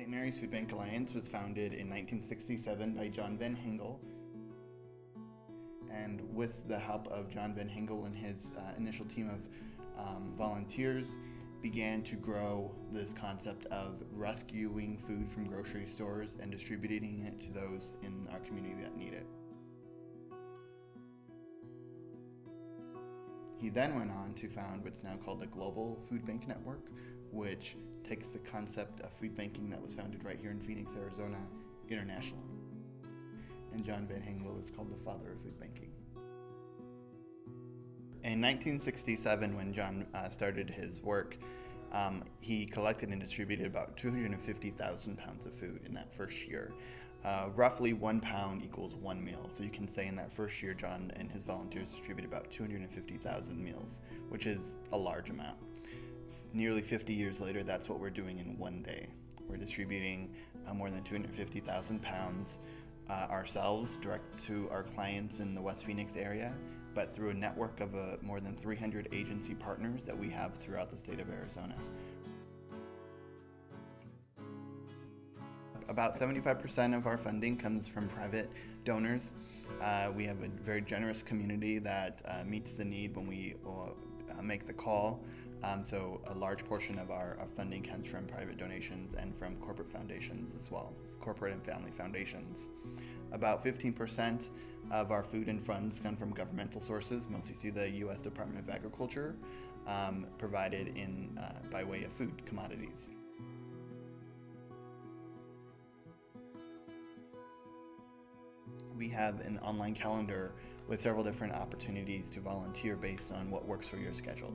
St. Mary's Food Bank Alliance was founded in 1967 by John Van Hengel, and with the help of John Van Hengel and his initial team of volunteers, began to grow this concept of rescuing food from grocery stores and distributing it to those in our community that need it. He then went on to found what's now called the Global Food Bank Network, which takes the concept of food banking that was founded right here in Phoenix, Arizona, international. And John Van Hengel is called the father of food banking. In 1967, when John started his work, he collected and distributed about 250,000 pounds of food in that first year. Roughly 1 pound equals 1 meal. So you can say in that first year, John and his volunteers distributed about 250,000 meals, which is a large amount. Nearly 50 years later, that's what we're doing in one day. We're distributing more than 250,000 pounds ourselves direct to our clients in the West Phoenix area, but through a network of more than 300 agency partners that we have throughout the state of Arizona. About 75% of our funding comes from private donors. We have a very generous community that meets the need when we make the call. So a large portion of our funding comes from private donations and from corporate foundations as well, corporate and family foundations. About 15% of our food and funds come from governmental sources, mostly through the U.S. Department of Agriculture, provided by way of food commodities. We have an online calendar with several different opportunities to volunteer based on what works for your schedule.